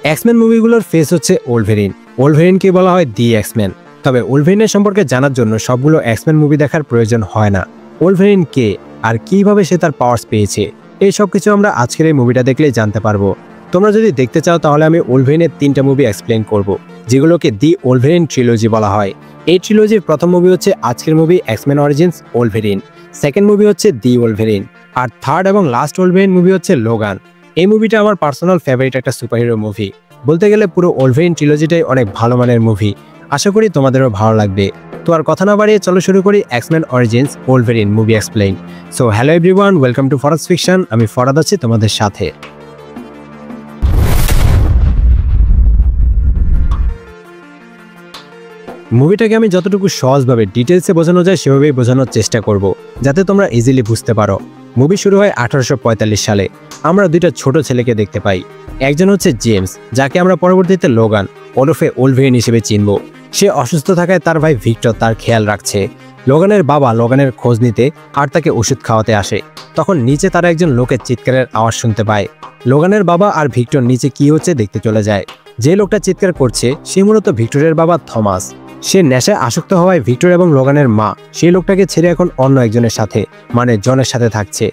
X-Men মুভিগুলোর face হচ্ছে ওলভেরিন। ওলভেরিনকে বলা হয় দি এক্সম্যান। তবে ওলভেরিনের সম্পর্কে জানার জন্য সবগুলো এক্সম্যান মুভি দেখার প্রয়োজন হয় না। ওলভেরিন কে আর কিভাবে সে তার পাওয়ার্স পেয়েছে এই সব কিছু আমরা আজকের এই মুভিটা দেখলেই জানতে পারবো। তোমরা যদি দেখতে চাও তাহলে আমি ওলভেরিনের 3টা মুভি এক্সপ্লেন করব, যেগুলোকে দি ওলভেরিন ট্রিলজি বলা হয়। এই ট্রিলজির প্রথম মুভি হচ্ছে আজকের movie X Men Origins Wolverine, second movie হচ্ছে দি ওলভেরিন, আর থার্ড এবং লাস্ট ওলভেরিন মুভি হচ্ছে লোগান। এই মুভিটা আমার পার্সোনাল ফেভারিট একটা সুপারহিরো মুভি। বলতে গেলে পুরো ওলভেরিন ট্রিলজিটাই অনেক ভালো মানের মুভি। আশা করি তোমাদেরও ভালো লাগবে। তো আর কথা না বাড়িয়ে চলো শুরু করি X Men Origins Wolverine movie explain. So hello everyone, welcome to Faraz Fiction. আমি ফরাদ আছি তোমাদের সাথে। মুভিটাকে আমি যতটুকু সহজভাবে ডিটেলসে বোঝানো যায় সেভাবেই বোঝানোর চেষ্টা করব, যাতে তোমরা ইজিলি বুঝতে পারো। মুভি শুরু হয় 1845 সালে। আমরা দুইটা ছোট ছেলেকে দেখতে পাই। একজন হচ্ছে জেমস, যাকে আমরা পরবর্তীতে লোগান ওরফে ওলভেরিন হিসেবে চিনব। সে অসুস্থ থাকায় তার ভাই ভিক্টর তার খেয়াল রাখছে। লোগানের বাবা লোগানের খোঁজ নিতে আর তাকে ওষুধ খাওয়াতে আসে। তখন নিচে তারা একজন লোকের চিৎকারের আওয়াজ শুনতে পায়। লোগানের বাবা আর ভিক্টর নিচে কি হচ্ছে দেখতে চলে যায়। যে লোকটা চিৎকার করছে সে মূলত ভিক্টরের বাবা থমাস। সে নেশায় আসক্ত হওয়ায় ভিক্টর এবং লোগানের মা সেই লোকটাকে ছেড়ে এখন অন্য একজনের সাথে মানে জনের সাথে থাকছে।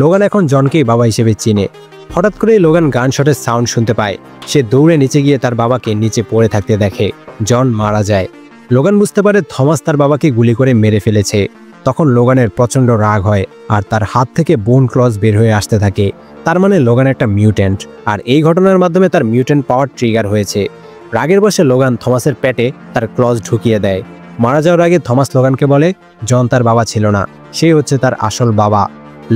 লোগান এখন জনকেই বাবা হিসেবে চিনে। হঠাৎ করেই লোগান গান শটের সাউন্ড শুনতে পায়। সে দৌড়ে নিচে গিয়ে তার বাবাকে নিচে পড়ে থাকতে দেখে। জন মারা যায়। লোগান বুঝতে পারে থমাস তার বাবাকে গুলি করে মেরে ফেলেছে। তখন লোগানের প্রচণ্ড রাগ হয় আর তার হাত থেকে বোন ক্লজ বের হয়ে আসতে থাকে। তার মানে লোগান একটা মিউট্যান্ট, আর এই ঘটনার মাধ্যমে তার মিউট্যান্ট পাওয়ার ট্রিগার হয়েছে। রাগের বশে লোগান থমাসের পেটে তার ক্লজ ঢুকিয়ে দেয়। মারা যাওয়ার আগে থমাস লোগানকে বলে জন তার বাবা ছিল না, সে হচ্ছে তার আসল বাবা।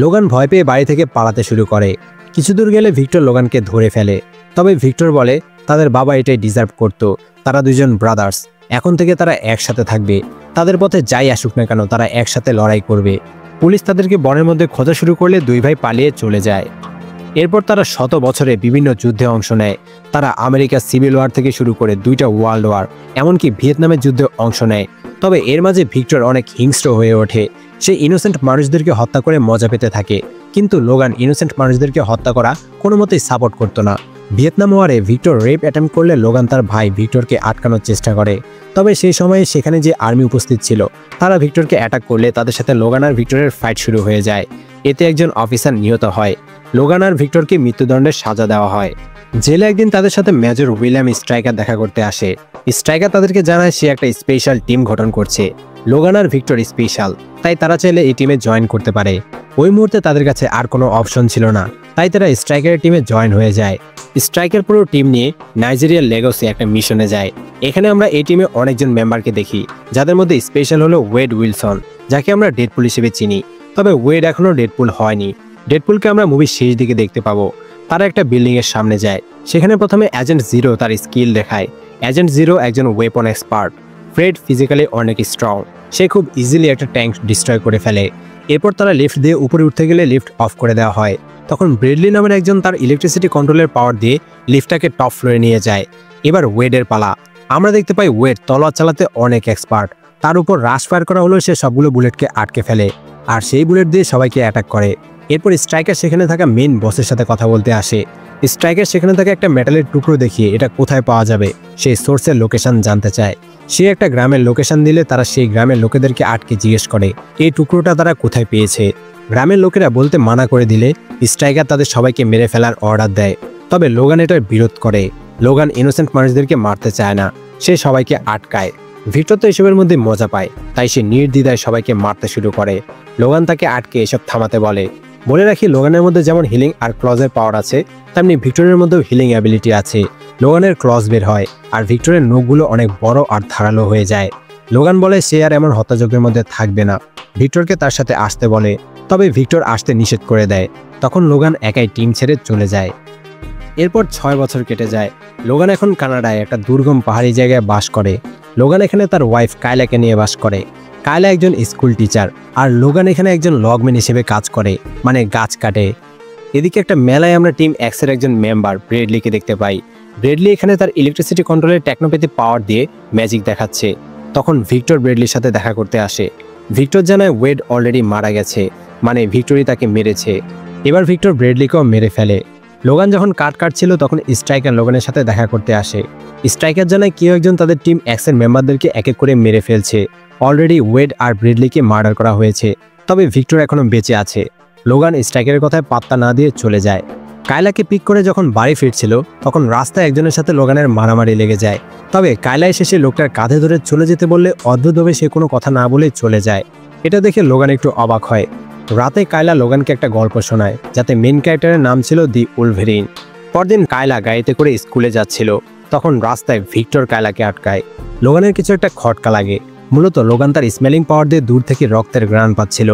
লোগান ভয় পেয়ে বাড়ি থেকে পালাতে শুরু করে। কিছু দূর গেলে ভিক্টর লোগানকে ধরে ফেলে। তবে ভিক্টর বলে তাদের বাবা এটাই ডিজার্ভ করত। তারা দুজন ব্রাদার্স, এখন থেকে তারা একসাথে থাকবে। তাদের পথে যাই আসুক না কেন তারা একসাথে লড়াই করবে। পুলিশ তাদেরকে বনের মধ্যে খোঁজা শুরু করলে দুই ভাই পালিয়ে চলে যায়। এরপর তারা শত বছরে বিভিন্ন যুদ্ধে অংশ নেয়। তারা আমেরিকার সিভিল ওয়ার থেকে শুরু করে 2টা ওয়ার্ল্ড ওয়ার, এমনকি ভিয়েতনামের যুদ্ধে অংশ নেয়। তবে এর মাঝে ভিক্টর অনেক হিংস্র হয়ে ওঠে। সে ইনোসেন্ট মানুষদেরকে হত্যা করে মজা পেতে থাকে, কিন্তু লোগান ইনোসেন্ট মানুষদেরকে হত্যা করা কোনো মতেই সাপোর্ট করতো না। ভিয়েতনাম ওয়ারে ভিক্টর রেপ অ্যাটেম্প করলে লোগান তার ভাই ভিক্টরকে আটকানোর চেষ্টা করে। তবে সেই সময়ে সেখানে যে আর্মি উপস্থিত ছিল তারা ভিক্টরকে অ্যাটাক করলে তাদের সাথে লোগান আর ভিক্টরের ফাইট শুরু হয়ে যায়। এতে একজন অফিসার নিহত হয়। লোগান আর ভিক্টরকে মৃত্যুদণ্ডের সাজা দেওয়া হয়। জেলে একদিন তাদের সাথে মেজর উইলিয়াম স্ট্রাইকার দেখা করতে আসে। স্ট্রাইকার তাদেরকে জানায় সে একটা স্পেশাল টিম গঠন করছে। লোগান আর ভিক্টর স্পেশাল, তাই তারা চাইলে এই টিমে জয়েন করতে পারে। ওই মুহূর্তে তাদের কাছে আর কোনো অপশন ছিল না, তাই তারা স্ট্রাইকারের টিমে জয়েন হয়ে যায়। স্ট্রাইকার পুরো টিম নিয়ে নাইজেরিয়ার লেগোসে একটা মিশনে যায়। এখানে আমরা এই টিমে অনেকজন মেম্বারকে দেখি, যাদের মধ্যে স্পেশাল হলো ওয়েড উইলসন, যাকে আমরা ডেডপুল হিসেবে চিনি। তবে ওয়েড এখনও ডেডপুল হয়নি। ডেডপুলকে আমরা মুভির শেষ দিকে দেখতে পাবো। তারা একটা বিল্ডিং এর সামনে যায়। সেখানে প্রথমে এজেন্ট জিরো তার স্কিল দেখায়। এজেন্ট জিরো একজন ওয়েপন এক্সপার্ট। ফ্রেড ফিজিক্যালি অনেক স্ট্রং, সে খুব ইজিলি একটা ট্যাঙ্ক ডিস্ট্রয় করে ফেলে। এরপর তারা লিফট দিয়ে উপরে উঠতে গেলে লিফট অফ করে দেওয়া হয়। তখন ব্রেডলি নামের একজন তার ইলেকট্রিসিটি কন্ট্রোলের পাওয়ার দিয়ে লিফটটাকে টপ ফ্লোরে নিয়ে যায়। এবার ওয়েডের পালা। আমরা দেখতে পাই ওয়েড তলোয়ার চালাতে অনেক এক্সপার্ট। তার উপর রাশ ফায়ার করা হলো সে সবগুলো বুলেটকে আটকে ফেলে, আর সেই বুলেট দিয়ে সবাইকে অ্যাটাক করে। এরপর স্ট্রাইকার সেখানে থাকা মেন বসের সাথে কথা বলতে আসে। স্ট্রাইকার সেখানে থাকা একটা মেটালের টুকরো দেখিয়ে এটা কোথায় পাওয়া যাবে সেই সোর্সের লোকেশন জানতে চায়। সে একটা গ্রামের লোকেশন দিলে তারা সেই গ্রামের লোকেদেরকে আটকে জিজ্ঞেস করে এই টুকরোটা তারা কোথায় পেয়েছে। গ্রামের লোকেরা বলতে মানা করে দিলে স্ট্রাইকার তাদের সবাইকে মেরে ফেলার অর্ডার দেয়। তবে লোগান এটার বিরোধ করে। লোগান ইনোসেন্ট মানুষদেরকে মারতে চায় না, সে সবাইকে আটকায়। ভিক্টর তো এসবের মধ্যে মজা পায়, তাই সে নির্দ্বিধায় সবাইকে মারতে শুরু করে। লোগান তাকে আটকে এসব থামাতে বলে রাখি লোগানের মধ্যে যেমন হিলিং আর ক্লজের পাওয়ার আছে, তেমনি ভিক্টরের মধ্যেও হিলিং অ্যাবিলিটি আছে। লোগানের ক্লজ বের হয় আর ভিক্টরের নখগুলো অনেক বড় আর ধারালো হয়ে যায়। লোগান বলে সে আর এমন হত্যাযজ্ঞের মধ্যে থাকবে না। ভিক্টরকে তার সাথে আসতে বলে, তবে ভিক্টর আসতে নিষেধ করে দেয়। তখন লোগান একাই টিম ছেড়ে চলে যায়। এরপর 6 বছর কেটে যায়। লোগান এখন কানাডায় একটা দুর্গম পাহাড়ি জায়গায় বাস করে। লোগান এখানে তার ওয়াইফ কায়লাকে নিয়ে বাস করে। কায়লা একজন স্কুল টিচার, আর লোগান এখানে একজন লগম্যান হিসেবে কাজ করে, মানে গাছ কাটে। এদিকে একটা মেলায় আমরা টিম এক্সের একজন মেম্বার ব্রেডলিকে দেখতে পাই। ব্রেডলি এখানে তার ইলেকট্রিসিটি কন্ট্রোলের টেকনোপ্যাথি পাওয়ার দিয়ে ম্যাজিক দেখাচ্ছে। তখন ভিক্টর ব্রেডলির সাথে দেখা করতে আসে। ভিক্টর জানায় ওয়েড অলরেডি মারা গেছে, মানে ভিক্টরি তাকে মেরেছে। এবার ভিক্টর ব্রেডলিকেও মেরে ফেলে। লোগান যখন কাট কাটছিল তখন স্ট্রাইকার লোগানের সাথে দেখা করতে আসে। স্ট্রাইকার জানায় কেউ একজন তাদের টিম এক্সের মেম্বারদেরকে এক এক করে মেরে ফেলছে। অলরেডি ওয়েড আর ব্রিডলিকে মার্ডার করা হয়েছে, তবে ভিক্টর এখনো বেঁচে আছে। লোগান স্ট্রাইকারের কথায় পাত্তা না দিয়ে চলে যায়। কায়লাকে পিক করে যখন বাড়ি ফিরছিল তখন রাস্তায় একজনের সাথে লোগানের মারামারি লেগে যায়। তবে কায়লা এসে লোকটার কাঁধে ধরে চলে যেতে বললে অদ্ভুতভাবে সে কোনো কথা না বলে চলে যায়। এটা দেখে লোগান একটু অবাক হয়। রাতে কায়লা লোগানকে একটা গল্প শোনায়, যাতে মেন ক্যারেক্টারের নাম ছিল দি উলভেরিন। পরদিন কায়লা গাড়িতে করে স্কুলে যাচ্ছিল, তখন রাস্তায় ভিক্টর কায়লাকে আটকায়। লোগানের কিছু একটা খটকা লাগে। মূলত লোগান তার স্মেলিং পাওয়ার দিয়ে দূর থেকে রক্তের ঘ্রাণ পাচ্ছিল।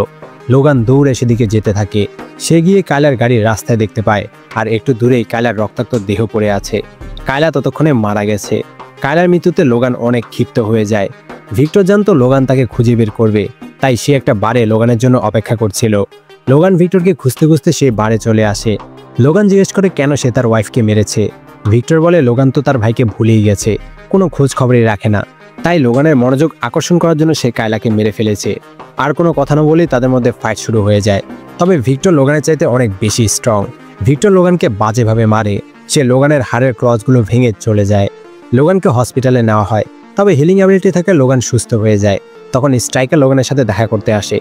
লোগান দৌড়ে সেদিকে যেতে থাকে। সে গিয়ে কায়লার গাড়ি রাস্তায় দেখতে পায়, আর একটু দূরেই কায়লার রক্তাক্ত দেহ পড়ে আছে। কায়লা ততক্ষণে মারা গেছে। কায়লার মৃত্যুতে লোগান অনেক ক্ষিপ্ত হয়ে যায়। ভিক্টর জানতো লোগান তাকে খুঁজে বের করবে, তাই সে একটা বারে লোগানের জন্য অপেক্ষা করছিল। লোগান ভিক্টরকে খুঁজতে খুঁজতে সে বারে চলে আসে। লোগান জিজ্ঞেস করে কেন সে তার ওয়াইফকে মেরেছে। ভিক্টর বলে লোগান তো তার ভাইকে ভুলেই গেছে, কোনো খোঁজ খবরই রাখে না, তাই লোগানের মনোযোগ আকর্ষণ করার জন্য সে কায়লাকে মেরে ফেলেছে। আর কোনো কথা না বলেই তাদের মধ্যে ফাইট শুরু হয়ে যায়। তবে ভিক্টর লোগানের চাইতে অনেক বেশি স্ট্রং। ভিক্টর লোগানকে বাজেভাবে মারে। সে লোগানের হাড়ের ক্রসগুলো ভেঙে চলে যায়। লোগানকে হসপিটালে নেওয়া হয়, তবে হিলিং অ্যাবিলিটি থাকে লোগান সুস্থ হয়ে যায়। তখন স্ট্রাইকার লোগানের সাথে দেখা করতে আসে।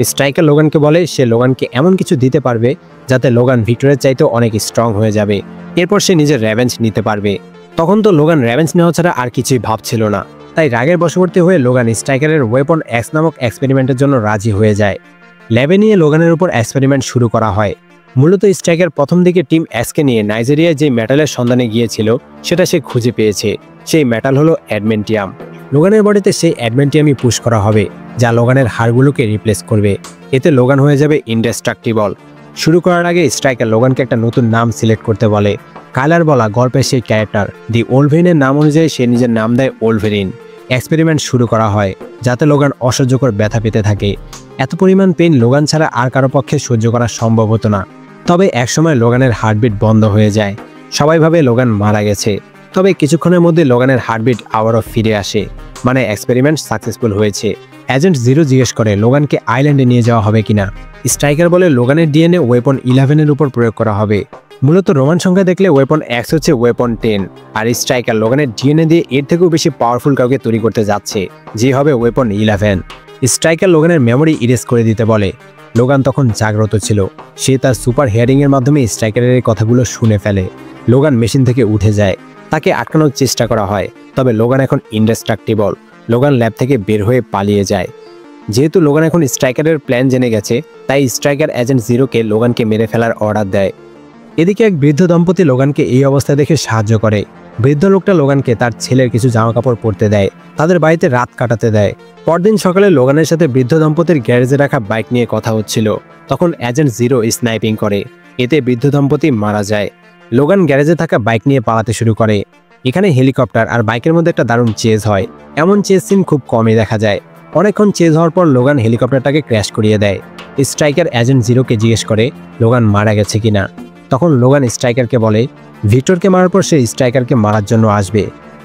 স্ট্রাইকার লোগানকে বলে সে লোগানকে এমন কিছু দিতে পারবে যাতে লোগান ভিক্টরের চাইতেও অনেক স্ট্রং হয়ে যাবে। এরপর সে নিজের রেভেঞ্জ নিতে পারবে। তখন তো লোগান রেভেঞ্জ নেওয়া ছাড়া আর কিছুই ভাবছিল না, তাই রাগের বশবর্তী হয়ে লোগান স্ট্রাইকারের ওয়েপন এক্স নামক এক্সপেরিমেন্টের জন্য রাজি হয়ে যায়। ল্যাবে নিয়ে লোগানের উপর এক্সপেরিমেন্ট শুরু করা হয়। মূলত স্ট্রাইকার প্রথম দিকে টিম এক্সকে নিয়ে নাইজেরিয়ায় যে মেটালের সন্ধানে গিয়েছিল সেটা সে খুঁজে পেয়েছে। সেই মেটাল হলো অ্যাডমেন্টিয়াম। লোগানের বডিতে সেই অ্যাডমেন্টিয়ামই পুশ করা হবে, যা লোগানের হাড়গুলোকে রিপ্লেস করবে। এতে লোগান হয়ে যাবে ইনডেস্ট্রাক্টিবল। শুরু করার আগে স্ট্রাইকার লোগানকে একটা নতুন নাম সিলেক্ট করতে বলে। কায়লার বলা গল্পের সেই ক্যারেক্টার দি ওলভেরিনের নাম অনুযায়ী সে নিজের নাম দেয় ওলভেরিন। এক্সপেরিমেন্ট শুরু করা হয়, যাতে লোগান অসহ্যকর ব্যথা পেতে থাকে। এত পরিমাণ পেইন লোগান ছাড়া আর কারো পক্ষে সহ্য করা সম্ভব হতো না। তবে একসময় লোগানের হার্টবিট বন্ধ হয়ে যায়। সবাই ভাবে লোগান মারা গেছে। তবে কিছুক্ষণের মধ্যে লোগানের হার্টবিট আবারও ফিরে আসে, মানে এক্সপেরিমেন্ট সাকসেসফুল হয়েছে। এজেন্ট 0 জিজ্ঞেস করে লোগানকে আইল্যান্ডে নিয়ে যাওয়া হবে কিনা। স্ট্রাইকার বলে লোগানের ডিএনএ ওয়েপন 11-এর উপর প্রয়োগ করা হবে। মূলত রোমান সংখ্যা দেখলে ওয়েপন X হচ্ছে ওয়েপন 10, আর স্ট্রাইকার লোগানের ডিএনএ দিয়ে এর থেকেও বেশি পাওয়ারফুল কাউকে তৈরি করতে যাচ্ছে, যে হবে ওয়েপন 11। স্ট্রাইকার লোগানের মেমোরি ইরেজ করে দিতে বলে। লোগান তখন জাগ্রত ছিল। সে তার সুপার হিয়ারিংয়ের মাধ্যমে স্ট্রাইকারের এই কথাগুলো শুনে ফেলে। লোগান মেশিন থেকে উঠে যায়। তাকে আটকানোর চেষ্টা করা হয়, তবে লোগান এখন ইনডেস্ট্রাক্টিবল। লোগান ল্যাব থেকে বের হয়ে পালিয়ে যায়। যেহেতু লোগান এখন স্ট্রাইকারের প্ল্যান জেনে গেছে, তাই স্ট্রাইকার এজেন্ট 0কে লোগানকে মেরে ফেলার অর্ডার দেয়। এদিকে এক বৃদ্ধ দম্পতি লোগানকে এই অবস্থায় দেখে সাহায্য করে। বৃদ্ধ লোকটা লোগানকে তার ছেলের কিছু জামাকাপড় পরতে দেয়, তাদের বাড়িতে রাত কাটাতে দেয়। পরদিন সকালে লোগানের সাথে বৃদ্ধ দম্পতির গ্যারেজে রাখা বাইক নিয়ে কথা হচ্ছিল। তখন এজেন্ট 0 স্নাইপিং করে। এতে বৃদ্ধ দম্পতি মারা যায়। লোগান গ্যারেজে থাকা বাইক নিয়ে পালাতে শুরু করে। এখানে হেলিকপ্টার আর বাইকের মধ্যে একটা দারুণ চেজ হয়। এমন চেজ সিন খুব কমই দেখা যায়। অনেকক্ষণ চেজ হওয়ার পর লোগান হেলিকপ্টারটাকে ক্র্যাশ করিয়ে দেয়। স্ট্রাইকার এজেন্ট 0কে জিজ্ঞেস করে লোগান মারা গেছে কিনা। তখন লোগান স্ট্রাইকারকে বলে ভিক্টরকে মারার পর সে স্ট্রাইকারকে মারার জন্য আসবে।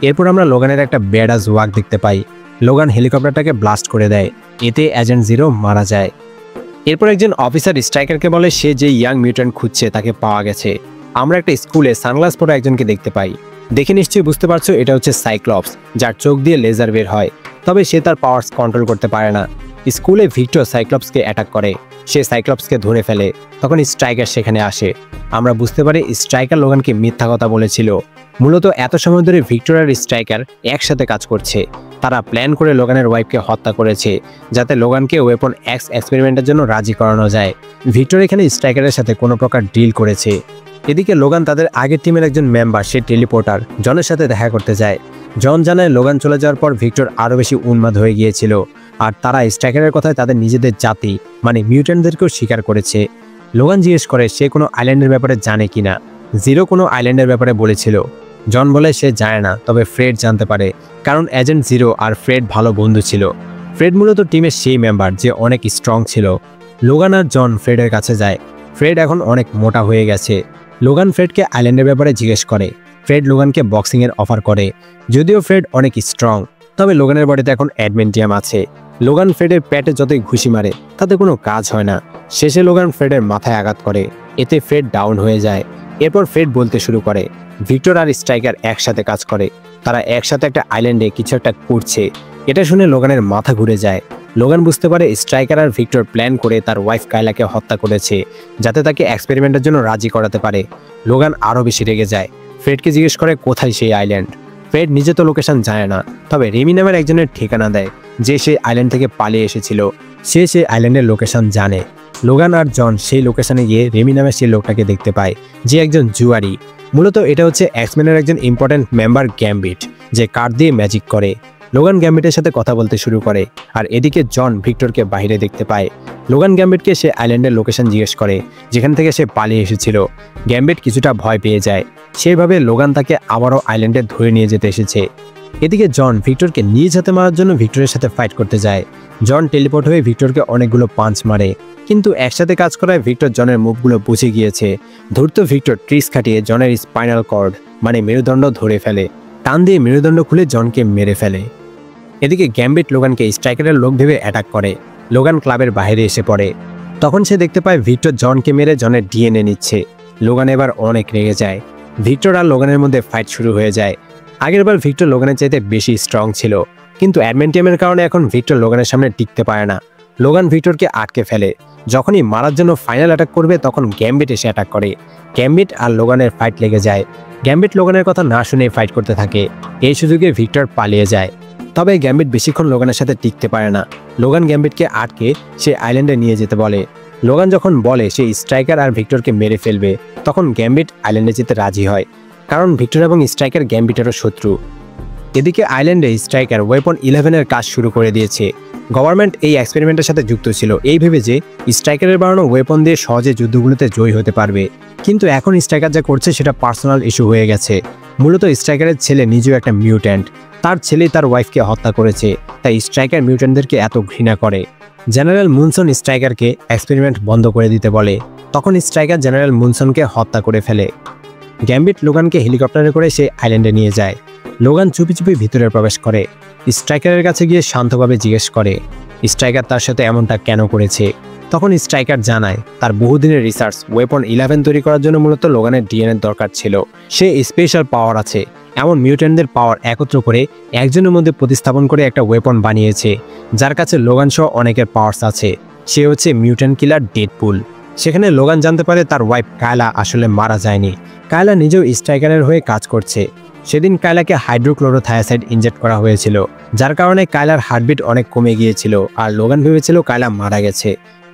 এরপর আমরা লোগানের একটা ব্যাডাস ওয়াক দেখতে পাই। লোগান হেলিকপ্টারটাকে ব্লাস্ট করে দেয়। এতে এজেন্ট 0 মারা যায়। এরপর একজন অফিসার স্ট্রাইকারকে বলে সে যে ইয়াং মিউট্যান্ট খুঁজছে তাকে পাওয়া গেছে। আমরা একটা স্কুলে সানগ্লাস পরা একজনকে দেখতে পাই। দেখে নিশ্চয়ই বুঝতে পারছো এটা হচ্ছে সাইক্লপস, যার চোখ দিয়ে লেজার বের হয়। তবে সে তার পাওয়ার্স কন্ট্রোল করতে পারে না। স্কুলে ভিক্টর সাইক্লপসকে অ্যাটাক করে। সে সাইক্লপসকে ধরে ফেলে। তখন স্ট্রাইকার সেখানে আসে। আমরা বুঝতে পারি স্ট্রাইকার লোগানকে মিথ্যা কথা বলেছিল। মূলত এত সময় ধরে ভিক্টর আর স্ট্রাইকার একসাথে কাজ করছে। তারা প্ল্যান করে লোগানের ওয়াইফকে হত্যা করেছে, যাতে লোগানকে ওয়েপন X এক্সপেরিমেন্টের জন্য রাজি করানো যায়। ভিক্টর এখানে স্ট্রাইকারের সাথে কোনো প্রকার ডিল করেছে। এদিকে লোগান তাদের আগের টিমের একজন মেম্বার, সে টেলিপোর্টার জনের সাথে দেখা করতে যায়। জন জানায় লোগান চলে যাওয়ার পর ভিক্টর আরও বেশি উন্মাদ হয়ে গিয়েছিল, আর তারা স্ট্রাইকারের কথায় তাদের নিজেদের জাতি মানে মিউট্যান্টদেরকেও স্বীকার করেছে। লোগান জিজ্ঞেস করে সে কোনো আইল্যান্ডের ব্যাপারে জানে কিনা। 0 কোনো আইল্যান্ডের ব্যাপারে বলেছিল। জন বলে সে জানে না, তবে ফ্রেড জানতে পারে, কারণ এজেন্ট 0 আর ফ্রেড ভালো বন্ধু ছিল। ফ্রেড মূলত টিমের সেই মেম্বার যে অনেক স্ট্রং ছিল। লোগান আর জন ফ্রেডের কাছে যায়। ফ্রেড এখন অনেক মোটা হয়ে গেছে। লোগান ফ্রেডকে আইল্যান্ডের ব্যাপারে জিজ্ঞেস করে। ফ্রেড লোগানকে বক্সিংয়ের অফার করে। যদিও ফ্রেড অনেক স্ট্রং, তবে লোগানের বডিতে এখন অ্যাডমেন্টিয়াম আছে। লোগান ফ্রেডের পেটে যতই ঘুষি মারে তাতে কোনো কাজ হয় না। শেষে লোগান ফ্রেডের মাথায় আঘাত করে। এতে ফ্রেড ডাউন হয়ে যায়। এরপর ফ্রেড বলতে শুরু করে ভিক্টর আর স্ট্রাইকার একসাথে কাজ করে, তারা একসাথে একটা আইল্যান্ডে কিছু একটা করছে। এটা শুনে লোগানের মাথা ঘুরে যায়। লোগান বুঝতে পারে স্ট্রাইকার আর ভিক্টর প্ল্যান করে তার ওয়াইফ কায়লাকে হত্যা করেছে, যাতে তাকে এক্সপেরিমেন্টের জন্য রাজি করাতে পারে। লোগান আরও বেশি রেগে যায়। ফ্রেডকে জিজ্ঞেস করে কোথায় সেই আইল্যান্ড। ফ্রেড নিজে তো লোকেশন জানে না, তবে রেমি নামের একজনের ঠিকানা দেয় যে সেই আইল্যান্ড থেকে পালিয়ে এসেছিল। সে সেই আইল্যান্ডের লোকেশন জানে। লোগান আর জন সেই লোকেশনে গিয়ে রেমি নামের সেই লোকটাকে দেখতে পায়, যে একজন জুয়ারি। মূলত এটা হচ্ছে এক্সম্যানের একজন ইম্পর্টেন্ট মেম্বার গ্যাম্বিট, যে কার্ড দিয়ে ম্যাজিক করে। লোগান গ্যাম্বিটের সাথে কথা বলতে শুরু করে, আর এদিকে জন ভিক্টরকে বাইরে দেখতে পায়। লোগান গ্যাম্বিটকে সে আইল্যান্ডের লোকেশন জিজ্ঞেস করে, যেখান থেকে সে পালিয়ে এসেছিল। গ্যাম্বিট কিছুটা ভয় পেয়ে যায়। সেইভাবে লোগান তাকে আবারও আইল্যান্ডে ধরে নিয়ে যেতে এসেছে। এদিকে জন ভিক্টরকে নিজ হাতে মারার জন্য ভিক্টরের সাথে ফাইট করতে যায়। জন টেলিপোর্ট হয়ে ভিক্টরকে অনেকগুলো পাঞ্চ মারে, কিন্তু একসাথে কাজ করায় ভিক্টর জনের মুভগুলো বুঝে গিয়েছে। ধূর্ত ভিক্টর ট্রিক্স খাটিয়ে জনের স্পাইনাল কর্ড মানে মেরুদণ্ড ধরে ফেলে। টান দিয়ে মেরুদণ্ড খুলে জনকে মেরে ফেলে। এদিকে গ্যাম্বিট লোগানকে স্ট্রাইকারের লোক ভেবে অ্যাটাক করে। লোগান ক্লাবের বাইরে এসে পড়ে। তখন সে দেখতে পায় ভিক্টর জনকে মেরে জনের ডিএনএ নিচ্ছে। লোগান এবার অনেক রেগে যায়। ভিক্টর আর লোগানের মধ্যে ফাইট শুরু হয়ে যায়। আগেরবার ভিক্টর লোগানের চাইতে বেশি স্ট্রং ছিল, কিন্তু অ্যাডমেন্টিয়ামের কারণে এখন ভিক্টর লোগানের সামনে টিকতে পারে না। লোগান ভিক্টরকে আটকে ফেলে। যখনই মারার জন্য ফাইনাল অ্যাটাক করবে তখন গ্যাম্বিট এসে অ্যাটাক করে। গ্যাম্বিট আর লোগানের ফাইট লেগে যায়। গ্যাম্বিট লোগানের কথা না শুনে ফাইট করতে থাকে। এই সুযোগে ভিক্টর পালিয়ে যায়। তবে গ্যাম্বিট বেশিক্ষণ লোগানের সাথে টিকতে পারে না। লোগান গ্যাম্বিটকে আটকে সে আইল্যান্ডে নিয়ে যেতে বলে। লোগান যখন বলে সে স্ট্রাইকার আর ভিক্টরকে মেরে ফেলবে, তখন গ্যাম্বিট আইল্যান্ডে যেতে রাজি হয়, কারণ ভিক্টর এবং স্ট্রাইকার গ্যাম্বিটেরও শত্রু। এদিকে আইল্যান্ডে স্ট্রাইকার ওয়েপন 11-এর কাজ শুরু করে দিয়েছে। গভর্নমেন্ট এই এক্সপেরিমেন্টের সাথে যুক্ত ছিল, এই ভেবে যে স্ট্রাইকারের বানানো ওয়েপন দিয়ে সহজে যুদ্ধগুলোতে জয়ী হতে পারবে। কিন্তু এখন স্ট্রাইকার যা করছে সেটা পার্সোনাল ইস্যু হয়ে গেছে। মূলত স্ট্রাইকারের ছেলে নিজেও একটা মিউট্যান্ট। তার ছেলে তার ওয়াইফকে হত্যা করেছে, তাই স্ট্রাইকার মিউট্যান্টদেরকে এত ঘৃণা করে। জেনারেল মুনসন স্ট্রাইকারকে এক্সপেরিমেন্ট বন্ধ করে দিতে বলে। তখন স্ট্রাইকার জেনারেল মুনসনকে হত্যা করে ফেলে। গ্যাম্বিট লোগানকে হেলিকপ্টারে করে সে আইল্যান্ডে নিয়ে যায়। লোগান চুপি চুপি ভিতরে প্রবেশ করে। স্ট্রাইকারের কাছে গিয়ে শান্তভাবে জিজ্ঞেস করে স্ট্রাইকার তার সাথে এমনটা কেন করেছে। তখন স্ট্রাইকার জানায় তার বহুদিনের রিসার্চ ওয়েপন 11 তৈরি করার জন্য মূলত লোগানের ডিএনএ দরকার ছিল। সে স্পেশাল পাওয়ার আছে, এমন মিউট্যান্টদের পাওয়ার একত্র করে একজনের মধ্যে প্রতিস্থাপন করে একটা ওয়েপন বানিয়েছে, যার কাছে লোগান সহ অনেকের পাওয়ার্স আছে। সে হচ্ছে মিউট্যান্ট কিলার ডেডপুল। সেখানে লোগান জানতে পারে তার ওয়াইফ কায়লা আসলে মারা যায়নি। কায়লা নিজেও স্ট্রাইকারের হয়ে কাজ করছে। সেদিন কায়লাকে হাইড্রোক্লোরোথায়াসাইড ইনজেক্ট করা হয়েছিল, যার কারণে কায়লার হার্টবিট অনেক কমে গিয়েছিল, আর লোগান ভেবেছিল কায়লা মারা গেছে।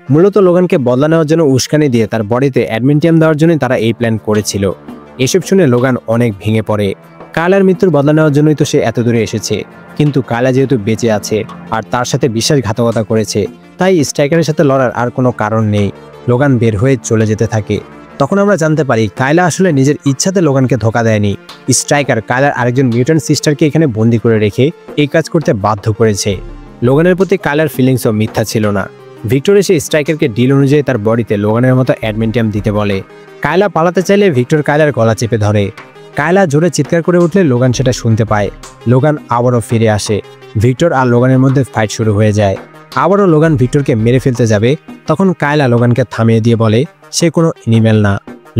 মূলত লোগানকে বদলা নেওয়ার জন্য উস্কানি দিয়ে তার বডিতে অ্যাডমেন্টিয়াম দেওয়ার জন্য তারা এই প্ল্যান করেছিল। এসব শুনে লোগান অনেক ভেঙে পড়ে। কায়লার মৃত্যুর বদলা নেওয়ার জন্যই তো সে এত দূরে এসেছে, কিন্তু কায়লা যেহেতু বেঁচে আছে আর তার সাথে বিশ্বাসঘাতকতা করেছে, তাই স্ট্রাইকারের সাথে লড়ার আর কোনো কারণ নেই। লোগান বের হয়ে চলে যেতে থাকে। তখন আমরা জানতে পারি কায়লা আসলে নিজের ইচ্ছাতে লোগানকে ধোকা দেয়নি। স্ট্রাইকার কায়লার আরেকজন মিউট্যান্ট সিস্টারকে এখানে বন্দি করে রেখে এই কাজ করতে বাধ্য করেছে। লোগানের প্রতি কায়লার ফিলিংসও মিথ্যা ছিল না। ভিক্টর এসে স্ট্রাইকারকে ডিল অনুযায়ী তার বডিতে লোগানের মতো অ্যাডমেন্টিয়াম দিতে বলে। কায়লা পালাতে চাইলে ভিক্টর কায়লার গলা চেপে ধরে। কায়লা জোরে চিৎকার করে উঠলে লোগান সেটা শুনতে পায়। লোগান আবারও ফিরে আসে। ভিক্টর আর লোগানের মধ্যে ফাইট শুরু হয়ে যায়। আবারও লোগান ভিক্টরকে মেরে ফেলতে যাবে, তখন কায়লা লোগানকে থামিয়ে দিয়ে বলে সে কোনো এনিম্যাল না।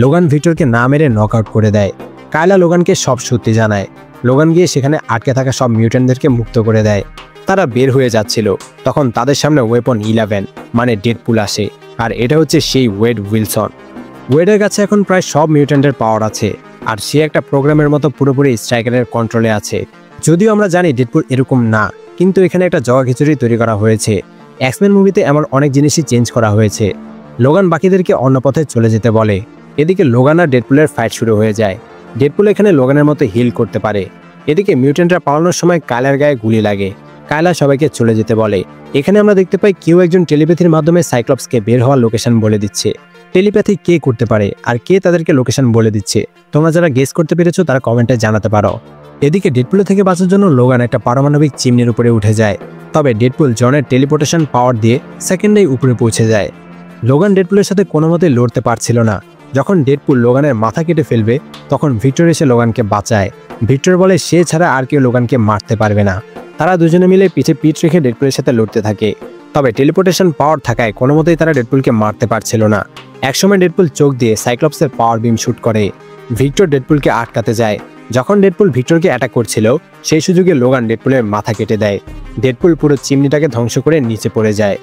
লোগান ভিক্টরকে না মেরে নক আউট করে দেয়। কায়লা লোগানকে সব সত্যি জানায়। লোগান গিয়ে সেখানে আটকে থাকা সব মিউট্যান্টদেরকে মুক্ত করে দেয়। তারা বের হয়ে যাচ্ছিল, তখন তাদের সামনে ওয়েপন 11 মানে ডেডপুল আসে, আর এটা হচ্ছে সেই ওয়েড উইলসন। ওয়েডের কাছে এখন প্রায় সব মিউট্যান্টের পাওয়ার আছে, আর সে একটা প্রোগ্রামের মতো পুরোপুরি স্ট্রাইকারের কন্ট্রোলে আছে। যদিও আমরা জানি ডেডপুল এরকম না, কিন্তু এখানে একটা জগা খিচুড়ি তৈরি করা হয়েছে। এক্সমেন মুভিতে এমন অনেক জিনিসই চেঞ্জ করা হয়েছে। লোগান বাকিদেরকে অন্য পথে চলে যেতে বলে। এদিকে লোগান আর ডেডপুলের ফাইট শুরু হয়ে যায়। ডেডপুল এখানে লোগানের মতো হিল করতে পারে। এদিকে মিউট্যান্টরা পালানোর সময় কায়লার গায়ে গুলি লাগে। কায়লা সবাইকে চলে যেতে বলে। এখানে আমরা দেখতে পাই কেউ একজন টেলিপ্যাথির মাধ্যমে সাইক্লপসকে বের হওয়ার লোকেশন বলে দিচ্ছে। টেলিপ্যাথি কে করতে পারে আর কে তাদেরকে লোকেশন বলে দিচ্ছে, তোমরা যারা গেস করতে পেরেছো তারা কমেন্টে জানাতে পারো। এদিকে ডেডপুল থেকে বাঁচার জন্য লোগান একটা পারমাণবিক চিমনির উপরে উঠে যায়। তবে ডেডপুল জনের টেলিপোর্টেশন পাওয়ার দিয়ে সেকেন্ডেই উপরে পৌঁছে যায়। লোগান ডেডপুলের সাথে কোনো মতেই লড়তে পারছিল না। যখন ডেডপুল লোগানের মাথা কেটে ফেলবে, তখন ভিক্টর এসে লোগানকে বাঁচায়। ভিক্টর বলে সে ছাড়া আর কেউ লোগানকে মারতে পারবে না। তারা দুজনে মিলে পিঠে পিঠ রেখে ডেডপুলের সাথে লড়তে থাকে। তবে টেলিপোর্টেশন পাওয়ার থাকায় কোনো মতেই তারা ডেডপুলকে মারতে পারছিল না। একসময় ডেডপুল চোখ দিয়ে সাইক্লপসের পাওয়ার বিম শুট করে। ভিক্টর ডেডপুলকে আটকাতে যায়। যখন ডেডপুল ভিক্টরকে অ্যাটাক করছিল সেই সুযোগে লোগান ডেডপুলের মাথা কেটে দেয়। ডেডপুল পুরো চিমনিটাকে ধ্বংস করে নিচে পড়ে যায়।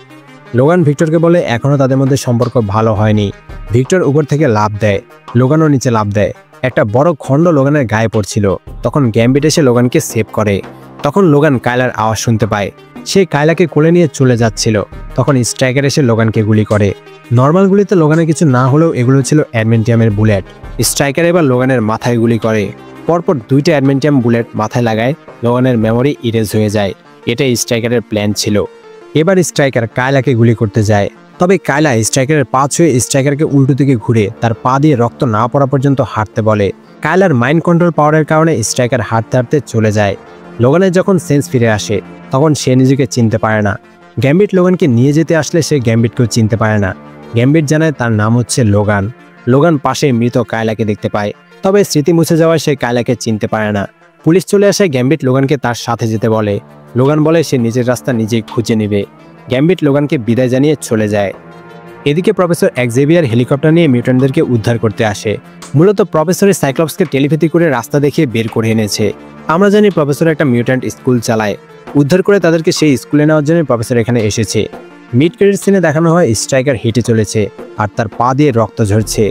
লোগান ভিক্টরকে বলে এখনও তাদের মধ্যে সম্পর্ক ভালো হয়নি। ভিক্টর উপর থেকে লাফ দেয়, লোগানও নিচে লাফ দেয়। একটা বড় খণ্ড লোগানের গায়ে পড়ছিল। তখন গ্যাম্বিট এসে লোগানকে সেভ করে। তখন লোগান কায়লার আওয়াজ শুনতে পায়। সে কায়লাকে কোলে নিয়ে চলে যাচ্ছিল। তখন স্ট্রাইকার এসে লোগানকে গুলি করে। নর্মাল গুলিতে লোগানের কিছু না হলেও এগুলো ছিল অ্যাডমেন্টিয়ামের বুলেট। স্ট্রাইকার এবার লোগানের মাথায় গুলি করে। পরপর 2টা অ্যাডমেন্টিয়াম বুলেট মাথায় লাগায় লোগানের মেমোরি ইরেজ হয়ে যায়। এটাই স্ট্রাইকারের প্ল্যান ছিল। এবার স্ট্রাইকার কায়লাকে গুলি করতে যায়। তবে কায়লা স্ট্রাইকারের পা ছুঁয়ে স্ট্রাইকারকে উল্টো দিকে ঘুরে তার পা দিয়ে রক্ত না পড়া পর্যন্ত হাঁটতে বলে। কায়লার মাইন্ড কন্ট্রোল পাওয়ারের কারণে স্ট্রাইকার হাঁটতে হাঁটতে চলে যায়। লোগানের যখন সেন্স ফিরে আসে তখন সে নিজেকে চিনতে পারে না। গ্যাম্বিট লোগানকে নিয়ে যেতে আসলে সে গ্যাম্বিটকেও চিনতে পারে না। গ্যাম্বিট জানায় তার নাম হচ্ছে লোগান। লোগান পাশে মৃত কায়লাকে দেখতে পায়। তবে স্মৃতি মুছে যাওয়ায় সে কায়লাকে চিনতে পারে না। পুলিশ চলে আসে। গ্যাম্বিট লোগানকে তার সাথে যেতে বলে। লোগান বলে সে নিজের রাস্তা নিজেই খুঁজে নেবে। গ্যাম্বিট লোগানকে বিদায় জানিয়ে চলে যায়। এদিকে প্রফেসর এক্সেভিয়ার হেলিকপ্টার নিয়ে মিউট্যান্টদেরকে উদ্ধার করতে আসে। মূলত প্রফেসরের সাইক্লপসকে টেলিপ্যাথি করে রাস্তা দেখিয়ে বের করে এনেছে। আমরা জানি প্রফেসর একটা মিউট্যান্ট স্কুল চালায়। উদ্ধার করে তাদেরকে সেই স্কুলে নেওয়ার জন্য প্রফেসর এখানে এসেছে। মিড ক্রেডিট সিনে দেখানো হয় স্ট্রাইকার হেঁটে চলেছে আর তার পা দিয়ে রক্ত ঝরছে।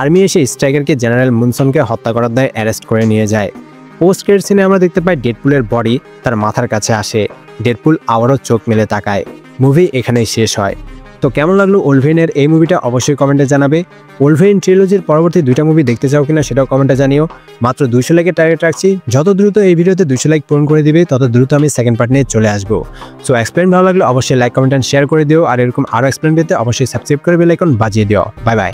আর্মি এসে স্ট্রাইকারকে জেনারেল মুনসনকে হত্যা করার দায়ে অ্যারেস্ট করে নিয়ে যায়। পোস্ট ক্রেডিট সিনে আমরা দেখতে পাই ডেডপুলের বডি তার মাথার কাছে আসে। ডেডপুল আবারও চোখ মেলে তাকায়। মুভি এখানেই শেষ হয়। তো কেমন লাগলো ওলভেরিনের এই মুভিটা অবশ্যই কমেন্টে জানাবে। ওলভেরিন ট্রিলজির পরবর্তী 2টা মুভি দেখতে চাও কিনা সেটাও কমেন্টে জানিও। মাত্র 200 লাইকের টার্গেট রাখছি। যত দ্রুত এই ভিডিওতে 200 লাইক পূরণ করে দিবে তত দ্রুত আমি সেকেন্ড পার্ট নিয়ে চলে আসবো। সো এক্সপ্লেন ভালো লাগলে অবশ্যই লাইক কমেন্ট এন্ড শেয়ার করে দিও। আর এরকম আরও এক্সপ্লেন পেতে অবশ্যই সাবস্ক্রাইব করে বেল আইকন বাজিয়ে দিও। Bye bye.